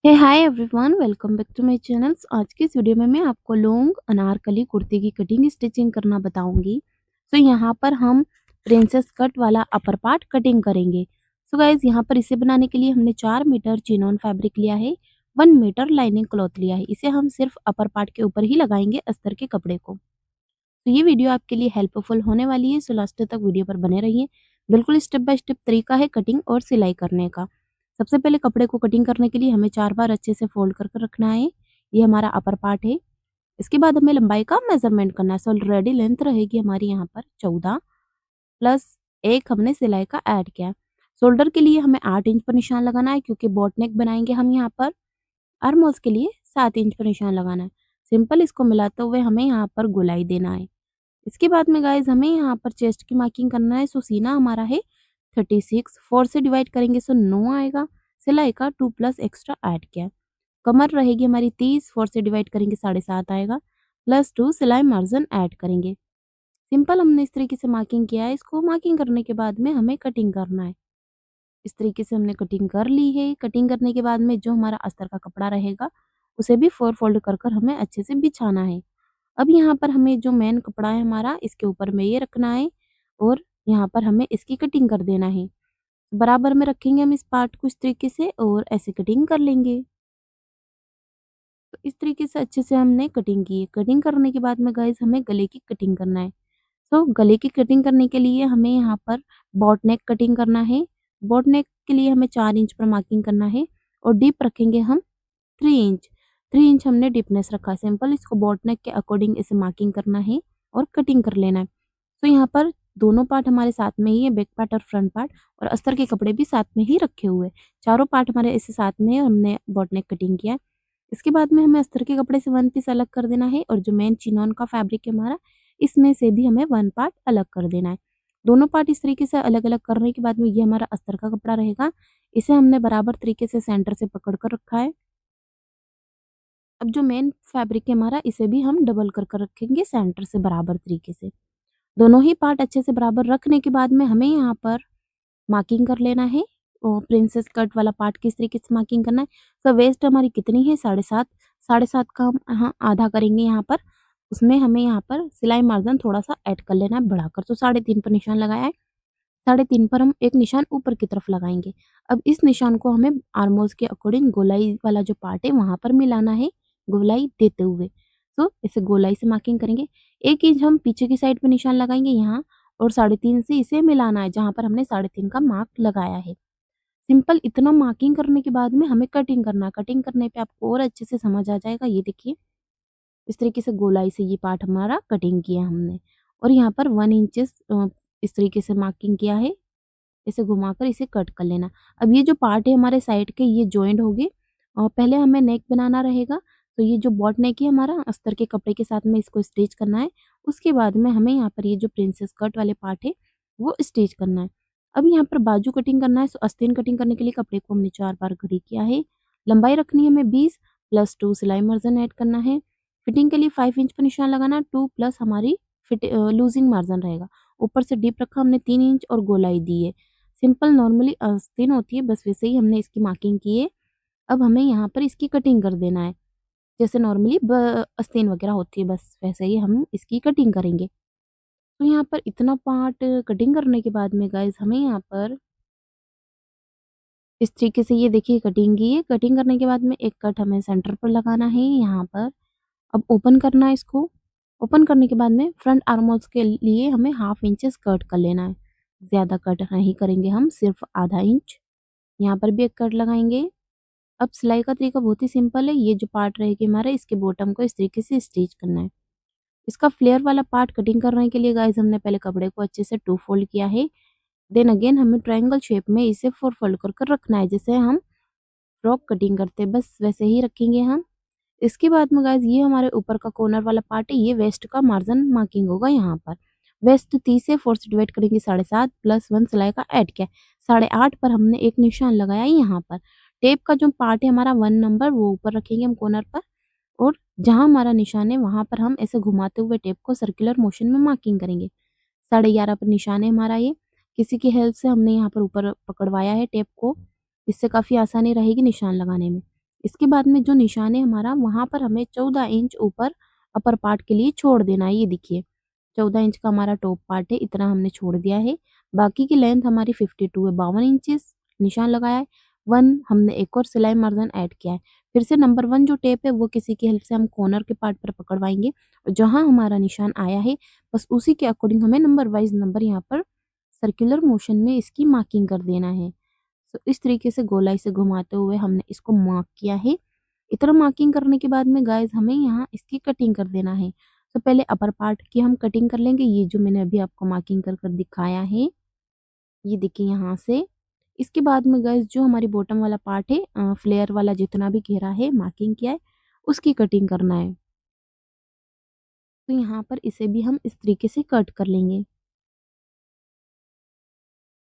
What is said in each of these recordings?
Hey hi everyone, welcome back to my channels. आज की इस वीडियो में मैं आपको लॉन्ग अनारकली कुर्ते की कटिंग स्टिचिंग करना बताऊंगी। सो यहाँ पर हम प्रिंसेस कट वाला अपर पार्ट कटिंग करेंगे। सो गाइज, यहाँ पर इसे बनाने के लिए हमने 4 मीटर चिनॉन फैब्रिक लिया है, 1 मीटर लाइनिंग क्लॉथ लिया है। इसे हम सिर्फ अपर पार्ट के ऊपर ही लगाएंगे अस्तर के कपड़े को। तो ये वीडियो आपके लिए हेल्पफुल होने वाली है, सो लास्ट तक वीडियो पर बने रहिए। बिल्कुल स्टेप बाय स्टेप तरीका है कटिंग और सिलाई करने का। सबसे पहले कपड़े को कटिंग करने के लिए हमें 4 बार अच्छे से फोल्ड कर कर रखना है। ये हमारा अपर पार्ट है। इसके बाद हमें लंबाई का मेजरमेंट करना है। सो ऑलरेडी लेंथ रहेगी हमारी यहाँ पर 14 प्लस 1 हमने सिलाई का ऐड किया। शोल्डर के लिए हमें 8 इंच पर निशान लगाना है, क्योंकि बोट नेक बनाएंगे हम यहाँ पर। आर्म होल्स के लिए 7 इंच पर निशान लगाना है। सिंपल इसको मिलाते हुए हमें यहाँ पर गोलाई देना है। इसके बाद में गाइस हमें यहाँ पर चेस्ट की मार्किंग करना है। सो सीना हमारा है 36, 4 से डिवाइड करेंगे सो 9 आएगा। सिलाई का 2 प्लस एक्स्ट्रा ऐड किया। कमर रहेगी हमारी 30, 4 से डिवाइड करेंगे 7.5 आएगा, प्लस 2 सिलाई मार्जिन ऐड करेंगे। सिंपल हमने इस तरीके से मार्किंग किया है। इसको मार्किंग करने के बाद में हमें कटिंग करना है। इस तरीके से हमने कटिंग कर ली है। कटिंग करने के बाद में जो हमारा अस्तर का कपड़ा रहेगा उसे भी 4 फोल्ड कर कर हमें अच्छे से बिछाना है। अब यहाँ पर हमें जो मेन कपड़ा है हमारा, इसके ऊपर में ये रखना है और यहाँ पर हमें इसकी कटिंग कर देना है। बराबर में रखेंगे हम इस पार्ट को इस तरीके से और ऐसे कटिंग कर लेंगे। तो इस तरीके से अच्छे से हमने कटिंग की है। कटिंग करने के बाद में गाइस हमें गले की कटिंग करना है। तो गले की कटिंग करने के लिए हमें यहाँ पर बॉट नेक कटिंग करना है। बॉट नेक के लिए हमें 4 इंच पर मार्किंग करना है और डीप रखेंगे हम 3 इंच। 3 इंच हमने डीपनेस रखा। सिंपल इसको बॉट नेक के अकॉर्डिंग इसे मार्किंग करना है और कटिंग कर लेना है। तो यहाँ पर दोनों पार्ट हमारे साथ में ही है, बैक पार्ट और फ्रंट पार्ट, और अस्तर के कपड़े भी साथ में ही रखे हुए हैं। चारों पार्ट हमारे इसे साथ में है, हमने बॉट नेक कटिंग किया है। इसके बाद में हमें अस्तर के कपड़े से 1 पीस अलग कर देना है और जो मेन चिनॉन का फैब्रिक है हमारा, इसमें से भी हमें 1 पार्ट अलग कर देना है। दोनों पार्ट इस तरीके से अलग-अलग करने के बाद में ये हमारा अस्तर का कपड़ा रहेगा। इसे हमने बराबर तरीके से सेंटर से पकड़ कर रखा है। अब जो मेन फैब्रिक है हमारा, इसे भी हम डबल कर कर रखेंगे सेंटर से बराबर तरीके से। दोनों ही पार्ट अच्छे से बराबर रखने के बाद में हमें यहाँ पर मार्किंग कर लेना है। प्रिंसेस कट वाला पार्ट किस तरीके से मार्किंग करना है। तो वेस्ट हमारी कितनी है, 7.5। 7.5 का हम हाँ आधा करेंगे यहाँ पर। उसमें हमें यहाँ पर सिलाई मार्जिन थोड़ा सा ऐड कर लेना है बढ़ाकर। तो 3.5 पर निशान लगाया है। 3.5 पर हम एक निशान ऊपर की तरफ लगाएंगे। अब इस निशान को हमें आर्मोल्स के अकॉर्डिंग गोलाई वाला जो पार्ट है वहां पर मिलाना है, गोलाई देते हुए। तो इसे गोलाई से मार्किंग करेंगे। 1 इंच हम पीछे की साइड पे निशान लगाएंगे यहाँ, और 3.5 से इसे मिलाना है जहां पर हमने 3.5 का मार्क लगाया है। सिंपल इतना मार्किंग करने के बाद में हमें कटिंग करना है। कटिंग करने पे आपको और अच्छे से समझ आ जाएगा। ये देखिए, इस तरीके से गोलाई से ये पार्ट हमारा कटिंग किया हमने, और यहाँ पर 1 इंचेस इस तरीके से मार्किंग किया है। इसे घुमाकर इसे कट कर लेना। अब ये जो पार्ट है हमारे साइड के, ये जॉइंट हो गए। और पहले हमें नेक बनाना रहेगा। तो ये जो बॉट नेक है हमारा, अस्तर के कपड़े के साथ में इसको स्टिच करना है। उसके बाद में हमें यहाँ पर ये जो प्रिंसेस कट वाले पार्ट है वो स्टिच करना है। अब यहाँ पर बाजू कटिंग करना है। सो आस्तीन कटिंग करने के लिए कपड़े को हमने 4 बार घड़ी किया है। लंबाई रखनी है हमें 20, प्लस 2 सिलाई मार्जिन ऐड करना है। फिटिंग के लिए 5 इंच पर निशान लगाना, 2 प्लस हमारी फिट लूजिंग मार्जिन रहेगा। ऊपर से डीप रखा हमने 3 इंच और गोलाई दी है। सिंपल नॉर्मली आस्तीन होती है, बस वैसे ही हमने इसकी मार्किंग की है। अब हमें यहाँ पर इसकी कटिंग कर देना है। जैसे नॉर्मली आस्तीन वगैरह होती है, बस वैसे ही हम इसकी कटिंग करेंगे। तो यहाँ पर इतना पार्ट कटिंग करने के बाद में गाइस हमें यहाँ पर इस तरीके से, ये देखिए, कटिंग की है। कटिंग करने के बाद में एक कट हमें सेंटर पर लगाना है यहाँ पर। अब ओपन करना है इसको। ओपन करने के बाद में फ्रंट आर्महोल्स के लिए हमें हाफ इंचेस कट कर लेना है। ज़्यादा कट नहीं करेंगे हम, सिर्फ आधा इंच। यहाँ पर भी एक कट लगाएंगे। अब सिलाई का तरीका बहुत ही सिंपल है। ये जो पार्ट रहेगी हमारा, इसके बॉटम को इस तरीके से स्टिच करना है। इसका फ्लेयर वाला पार्ट कटिंग करने के लिए गाइस हमने पहले कपड़े को अच्छे से 2 फोल्ड किया है। देन अगेन हमें ट्रायंगल शेप में इसे 4 फोल्ड कर कर रखना है, जैसे हम फ्रॉक कटिंग करते हैं, बस वैसे ही रखेंगे हम। इसके बाद में गाइस ये हमारे ऊपर का कॉर्नर वाला पार्ट है। ये वेस्ट का मार्जिन मार्किंग होगा यहाँ पर। वेस्ट 30 से 4 से डिवाइड करेंगे 7.5, प्लस 1 सिलाई का ऐड किया। 8.5 पर हमने एक निशान लगाया यहाँ पर। टेप का जो पार्ट है हमारा 1 नंबर, वो ऊपर रखेंगे हम कॉर्नर पर, और जहाँ हमारा निशान है वहां पर हम ऐसे घुमाते हुए टेप को सर्कुलर मोशन में मार्किंग करेंगे। 11.5 पर निशान है हमारा ये। किसी की हेल्प से हमने यहाँ पर ऊपर पकड़वाया है टेप को। इससे काफी आसानी रहेगी निशान लगाने में। इसके बाद में जो निशान है हमारा वहाँ पर हमें 14 इंच ऊपर अपर पार्ट के लिए छोड़ देना है। ये देखिए 14 इंच का हमारा टॉप पार्ट है, इतना हमने छोड़ दिया है। बाकी की लेंथ हमारी 52 है, 52 इंचेस निशान लगाया है। 1 हमने एक और सिलाई मार्जिन ऐड किया है। फिर से नंबर 1 जो टेप है वो किसी की हेल्प से हम कॉर्नर के पार्ट पर पकड़वाएँगे और जहाँ हमारा निशान आया है बस उसी के अकॉर्डिंग हमें नंबर वाइज़ नंबर यहाँ पर सर्कुलर मोशन में इसकी मार्किंग कर देना है। तो इस तरीके से गोलाई से घुमाते हुए हमने इसको मार्क किया है। इतना मार्किंग करने के बाद में गाइस हमें यहाँ इसकी कटिंग कर देना है। तो पहले अपर पार्ट की हम कटिंग कर लेंगे। ये जो मैंने अभी आपको मार्किंग कर कर दिखाया है, ये देखिए यहाँ से। इसके बाद में गाइस जो हमारी बॉटम वाला पार्ट है फ्लेयर वाला जितना भी घेरा है मार्किंग किया है, उसकी कटिंग करना है। तो यहाँ पर इसे भी हम इस तरीके से कट कर लेंगे।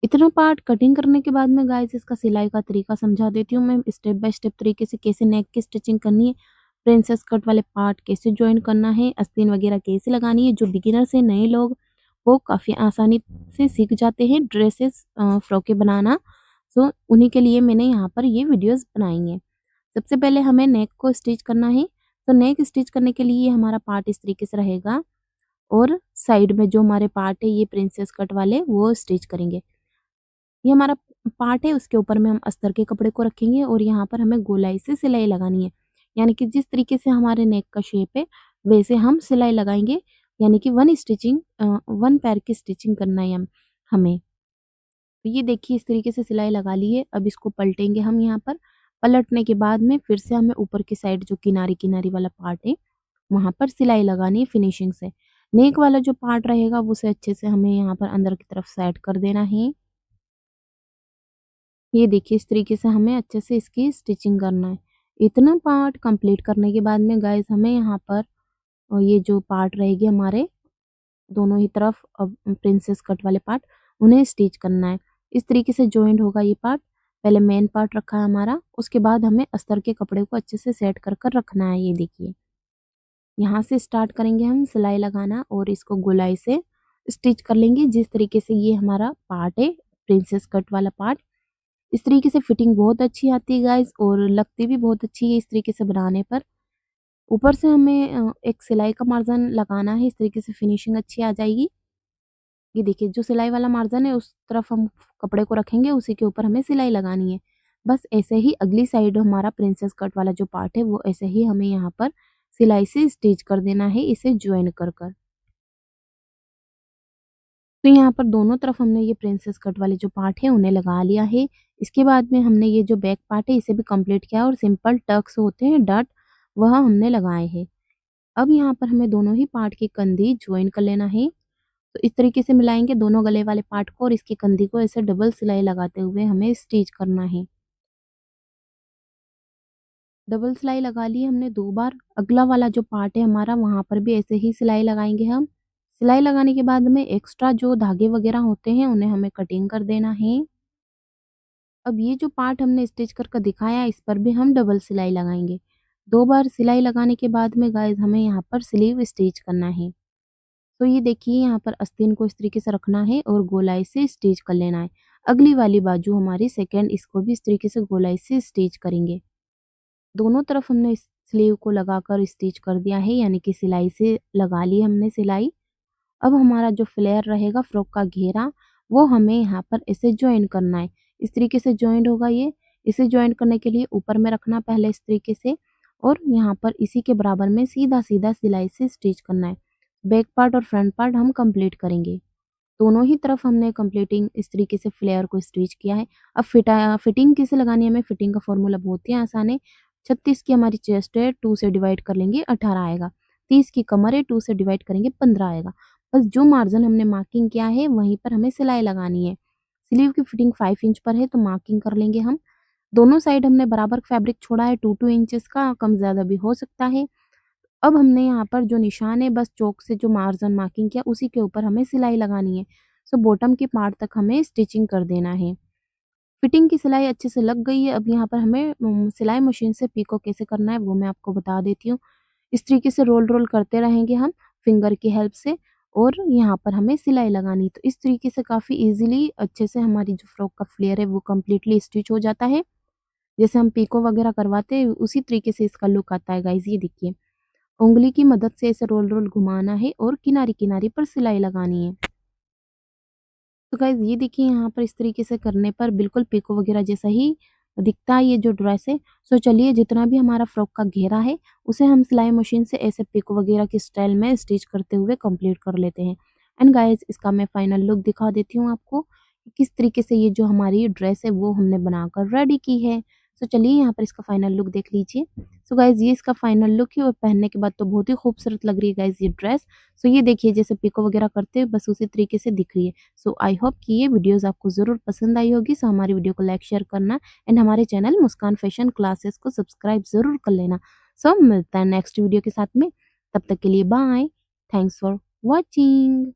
इतना पार्ट कटिंग करने के बाद में गाइस इसका सिलाई का तरीका समझा देती हूँ मैं स्टेप बाय स्टेप तरीके से कैसे नेक की स्टिचिंग करनी है, प्रिंसेस कट वाले पार्ट कैसे जॉइन करना है, आस्तीन वगैरह कैसे लगानी है। जो बिगिनर्स हैं नए लोग वो काफ़ी आसानी से सीख जाते हैं ड्रेसेस फ्रॉकें बनाना। सो उन्हीं के लिए मैंने यहाँ पर ये वीडियोस बनाई हैं। सबसे पहले हमें नेक को स्टिच करना है। तो नेक स्टिच करने के लिए हमारा पार्ट इस तरीके से रहेगा और साइड में जो हमारे पार्ट है ये प्रिंसेस कट वाले वो स्टिच करेंगे। ये हमारा पार्ट है उसके ऊपर में हम अस्तर के कपड़े को रखेंगे और यहाँ पर हमें गोलाई से सिलाई लगानी है। यानी कि जिस तरीके से हमारे नेक का शेप है वैसे हम सिलाई लगाएंगे। यानी कि वन पैर की स्टिचिंग करना है हमें। तो ये देखिए इस तरीके से सिलाई लगा ली है। अब इसको पलटेंगे हम यहाँ पर। पलटने के बाद में फिर से हमें ऊपर की साइड जो किनारी किनारी वाला पार्ट है वहाँ पर सिलाई लगानी है फिनिशिंग से। नेक वाला जो पार्ट रहेगा उसे अच्छे से हमें यहाँ पर अंदर की तरफ सेट कर देना है। ये देखिए इस तरीके से हमें अच्छे से इसकी स्टिचिंग करना है। इतना पार्ट कंप्लीट करने के बाद में गाइस हमें यहाँ पर ये जो पार्ट रहेगी हमारे दोनों ही तरफ प्रिंसेस कट वाले पार्ट उन्हें स्टिच करना है। इस तरीके से जॉइंट होगा ये पार्ट। पहले मेन पार्ट रखा है हमारा, उसके बाद हमें अस्तर के कपड़े को अच्छे से सेट कर कर रखना है। ये देखिए यहाँ से स्टार्ट करेंगे हम सिलाई लगाना और इसको गोलाई से स्टिच कर लेंगे। जिस तरीके से ये हमारा पार्ट है प्रिंसेस कट वाला पार्ट, इस तरीके से फिटिंग बहुत अच्छी आती है गाइस और लगती भी बहुत अच्छी है इस तरीके से बनाने पर। ऊपर से हमें एक सिलाई का मार्जिन लगाना है, इस तरीके से फिनिशिंग अच्छी आ जाएगी। ये देखिए जो सिलाई वाला मार्जिन है उस तरफ हम कपड़े को रखेंगे, उसी के ऊपर हमें सिलाई लगानी है। बस ऐसे ही अगली साइड हमारा प्रिंसेस कट वाला जो पार्ट है वो ऐसे ही हमें यहाँ पर सिलाई से स्टिच कर देना है, इसे ज्वाइन कर कर। तो यहाँ पर दोनों तरफ हमने ये प्रिंसेस कट वाले जो पार्ट है उन्हें लगा लिया है। इसके बाद में हमने ये जो बैक पार्ट है इसे भी कंप्लीट किया और सिंपल टक्स होते हैं डॉट वह हमने लगाए हैं। अब यहाँ पर हमें दोनों ही पार्ट की कंधी ज्वाइन कर लेना है। तो इस तरीके से मिलाएंगे दोनों गले वाले पार्ट को और इसकी कंधी को ऐसे डबल सिलाई लगाते हुए हमें स्टिच करना है। डबल सिलाई लगा ली हमने 2 बार। अगला वाला जो पार्ट है हमारा वहाँ पर भी ऐसे ही सिलाई लगाएंगे हम। सिलाई लगाने के बाद में एक्स्ट्रा जो धागे वगैरह होते हैं उन्हें हमें कटिंग कर देना है। अब ये जो पार्ट हमने स्टिच कर कर दिखाया है इस पर भी हम डबल सिलाई लगाएंगे। 2 बार सिलाई लगाने के बाद में गाइस हमें यहाँ पर स्लीव स्टिच करना है। तो ये देखिए यहाँ पर आस्तीन को इस तरीके से रखना है और गोलाई से स्टिच कर लेना है। अगली वाली बाजू हमारी सेकंड इसको भी इस तरीके से गोलाई से स्टिच करेंगे। दोनों तरफ हमने इस स्लीव को लगाकर स्टिच कर दिया है, यानी कि सिलाई से लगा ली हमने सिलाई। अब हमारा जो फ्लेयर रहेगा फ्रॉक का घेरा वो हमें यहाँ पर इसे ज्वाइन करना है। इस तरीके से ज्वाइंट होगा ये। इसे ज्वाइन करने के लिए ऊपर में रखना पहले इस तरीके से और यहाँ पर इसी के बराबर में सीधा सीधा सिलाई से स्टिच करना है। बैक पार्ट और फ्रंट पार्ट हम कंप्लीट करेंगे। दोनों ही तरफ हमने कंप्लीटिंग इस तरीके से फ्लेयर को स्टिच किया है। अब फिटिंग कैसे लगानी है, हमें फिटिंग का फॉर्मूला बहुत ही आसान है। 36 की हमारी चेस्ट है, 2 से डिवाइड कर लेंगे 18 आएगा। 30 की कमर है, 2 से डिवाइड करेंगे 15 आएगा। बस जो मार्जिन हमने मार्किंग किया है वहीं पर हमें सिलाई लगानी है। स्लीव की फिटिंग 5 इंच पर है तो मार्किंग कर लेंगे हम। दोनों साइड हमने बराबर फैब्रिक छोड़ा है 2-2 इंचेस का, कम ज़्यादा भी हो सकता है। अब हमने यहाँ पर जो निशान है बस चौक से जो मार्जिन मार्किंग किया उसी के ऊपर हमें सिलाई लगानी है। सो बॉटम के पार्ट तक हमें स्टिचिंग कर देना है। फिटिंग की सिलाई अच्छे से लग गई है। अब यहाँ पर हमें सिलाई मशीन से पीको कैसे करना है वो मैं आपको बता देती हूँ। इस तरीके से रोल रोल करते रहेंगे हम फिंगर की हेल्प से और यहाँ पर हमें सिलाई लगानी है। तो इस तरीके से काफ़ी ईज़िली अच्छे से हमारी जो फ्रॉक का फ्लेयर है वो कम्प्लीटली स्टिच हो जाता है। जैसे हम पीको वगैरह करवाते हैं उसी तरीके से इसका लुक आता है गाइस। ये देखिए, उंगली की मदद से इसे रोल रोल घुमाना है और किनारी किनारी पर सिलाई लगानी है। तो गाइज़ ये देखिए, यहाँ पर इस तरीके से करने पर बिल्कुल पीको वगैरह जैसा ही दिखता है ये जो ड्रेस है। सो चलिए, जितना भी हमारा फ्रॉक का घेरा है उसे हम सिलाई मशीन से ऐसे पीको वगैरह की स्टाइल में स्टिच करते हुए कंप्लीट कर लेते हैं। एंड गाइज़, इसका मैं फाइनल लुक दिखा देती हूँ आपको कि किस तरीके से ये जो हमारी ड्रेस है वो हमने बनाकर रेडी की है। सो चलिए, यहाँ पर इसका फाइनल लुक देख लीजिए। सो गाइज़, ये इसका फाइनल लुक है और पहनने के बाद तो बहुत ही खूबसूरत लग रही है गाइज़ ये ड्रेस। सो ये देखिए, जैसे पीको वगैरह करते हैं बस उसी तरीके से दिख रही है। सो आई होप कि ये वीडियोस आपको ज़रूर पसंद आई होगी। सो हमारी वीडियो को लाइक शेयर करना एंड हमारे चैनल मुस्कान फैशन क्लासेस को सब्सक्राइब ज़रूर कर लेना। सो मिलता है नेक्स्ट वीडियो के साथ में, तब तक के लिए बाय। Thanks for watching.